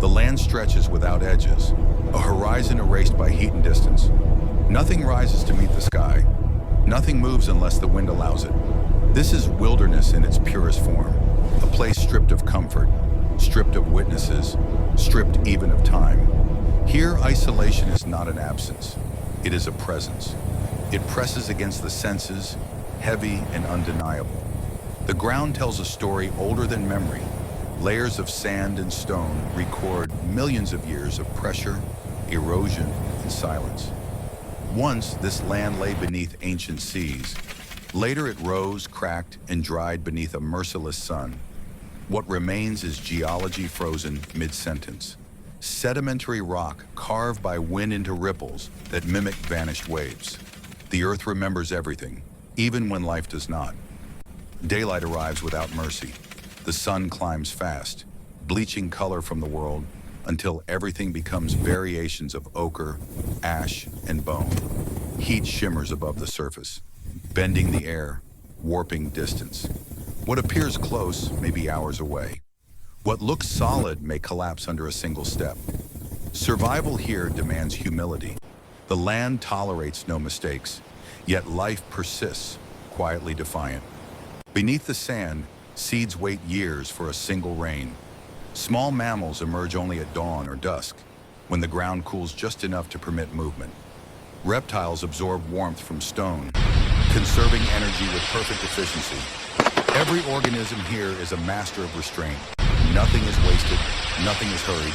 The land stretches without edges, a horizon erased by heat and distance. Nothing rises to meet the sky. Nothing moves unless the wind allows it. This is wilderness in its purest form, a place stripped of comfort, stripped of witnesses, stripped even of time. Here, isolation is not an absence. It is a presence. It presses against the senses, heavy and undeniable. The ground tells a story older than memory. Layers of sand and stone record millions of years of pressure, erosion, and silence. Once, this land lay beneath ancient seas. Later, it rose, cracked, and dried beneath a merciless sun. What remains is geology frozen mid-sentence. Sedimentary rock carved by wind into ripples that mimic vanished waves. The earth remembers everything, even when life does not. Daylight arrives without mercy. The sun climbs fast, bleaching color from the world until everything becomes variations of ochre, ash, and bone. Heat shimmers above the surface, bending the air, warping distance. What appears close may be hours away. What looks solid may collapse under a single step. Survival here demands humility. The land tolerates no mistakes, yet life persists, quietly defiant. Beneath the sand, seeds wait years for a single rain. Small mammals emerge only at dawn or dusk, when the ground cools just enough to permit movement. Reptiles absorb warmth from stone, conserving energy with perfect efficiency. Every organism here is a master of restraint. Nothing is wasted, nothing is hurried.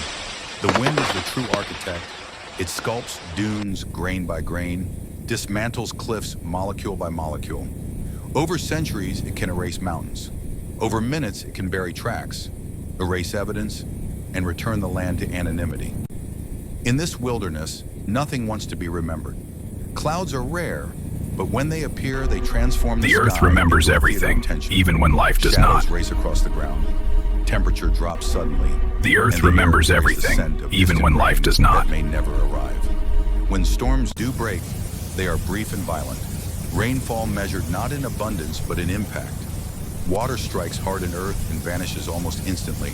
The wind is the true architect. It sculpts dunes grain by grain, dismantles cliffs molecule by molecule. Over centuries, it can erase mountains. Over minutes, it can bury tracks, erase evidence, and return the land to anonymity. In this wilderness, nothing wants to be remembered. Clouds are rare, but when they appear, they transform the sky. The earth remembers everything, even when life does not. Shadows race across the ground. Temperature drops suddenly. The earth remembers everything, even when life does not. That may never arrive. When storms do break, they are brief and violent. Rainfall measured not in abundance, but in impact. Water strikes hardened earth and vanishes almost instantly,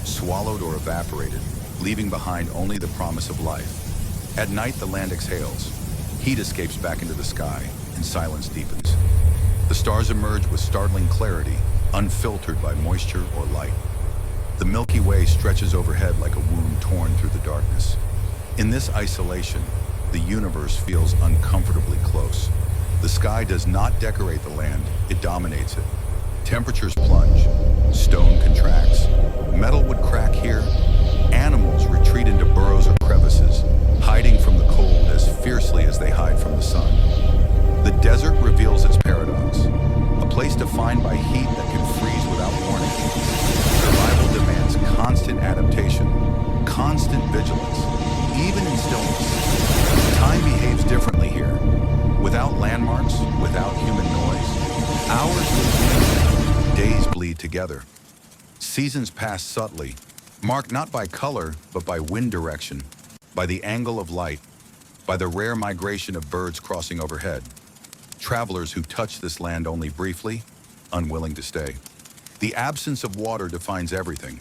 swallowed or evaporated, leaving behind only the promise of life. At night, the land exhales. Heat escapes back into the sky, and silence deepens. The stars emerge with startling clarity, unfiltered by moisture or light. The Milky Way stretches overhead like a wound torn through the darkness. In this isolation, the universe feels uncomfortably close. The sky does not decorate the land, it dominates it. Temperatures plunge, stone contracts, metal would crack here. Animals retreat into burrows or crevices, hiding from the cold as fiercely as they hide from the sun. The desert reveals its paradox, a place defined by heat that can freeze without warning. Survival demands constant adaptation, constant vigilance, even in stillness. Time behaves differently here. Without landmarks, without human noise, hours bleed, days bleed together. Seasons pass subtly, marked not by color, but by wind direction, by the angle of light, by the rare migration of birds crossing overhead. Travelers who touch this land only briefly, unwilling to stay. The absence of water defines everything.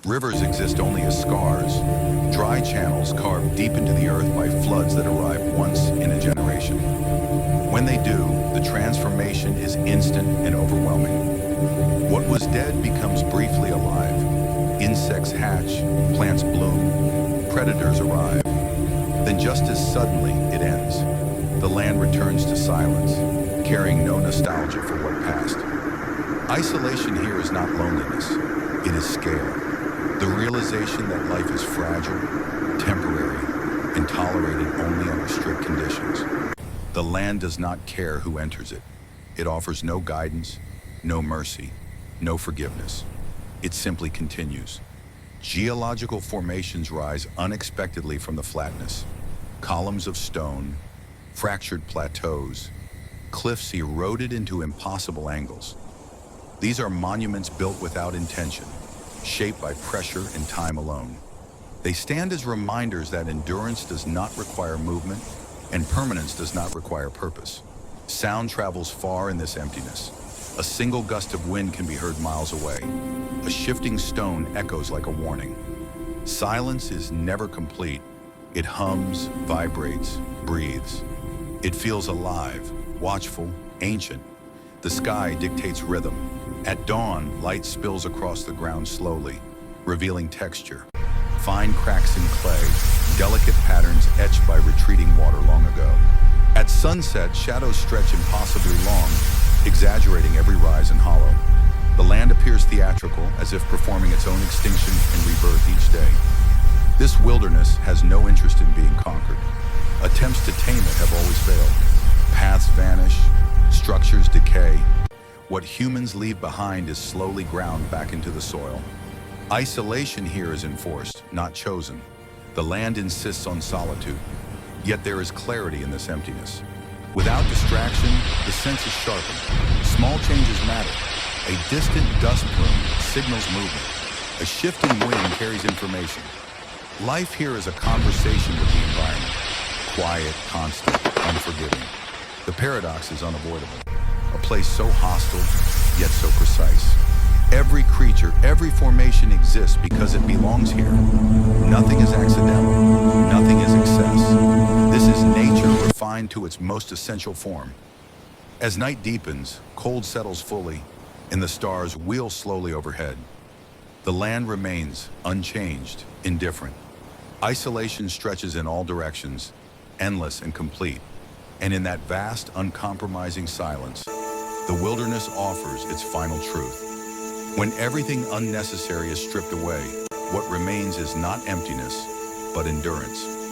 Rivers exist only as scars, dry channels carved deep into the earth by floods that arrive once in a generation. When they do, the transformation is instant and overwhelming. What was dead becomes briefly alive. Insects hatch, plants bloom, predators arrive. Then just as suddenly, it ends. The land returns to silence, carrying no nostalgia for what passed. Isolation here is not loneliness, it is scale. The realization that life is fragile, temporary, and tolerated only under strict conditions. The land does not care who enters it. It offers no guidance, no mercy, no forgiveness. It simply continues. Geological formations rise unexpectedly from the flatness. Columns of stone, fractured plateaus, cliffs eroded into impossible angles. These are monuments built without intention, shaped by pressure and time alone. They stand as reminders that endurance does not require movement and permanence does not require purpose. Sound travels far in this emptiness. A single gust of wind can be heard miles away. A shifting stone echoes like a warning. Silence is never complete. It hums, vibrates, breathes. It feels alive, watchful, ancient. The sky dictates rhythm. At dawn, light spills across the ground slowly, revealing texture. Fine cracks in clay, delicate patterns etched by retreating water long ago. At sunset, shadows stretch impossibly long, exaggerating every rise and hollow. The land appears theatrical, as if performing its own extinction and rebirth each day. This wilderness has no interest in being conquered. Attempts to tame it have always failed. Paths vanish, structures decay. What humans leave behind is slowly ground back into the soil. Isolation here is enforced, not chosen. The land insists on solitude, yet there is clarity in this emptiness. Without distraction, the sense is sharpened. Small changes matter. A distant dust plume signals movement. A shifting wind carries information. Life here is a conversation with the environment. Quiet, constant, unforgiving. The paradox is unavoidable. A place so hostile, yet so precise. Every creature, every formation exists because it belongs here. Nothing is accidental. Nothing is excess. This is nature refined to its most essential form. As night deepens, cold settles fully, and the stars wheel slowly overhead. The land remains unchanged, indifferent. Isolation stretches in all directions, endless and complete. And in that vast, uncompromising silence, the wilderness offers its final truth. When everything unnecessary is stripped away, what remains is not emptiness, but endurance.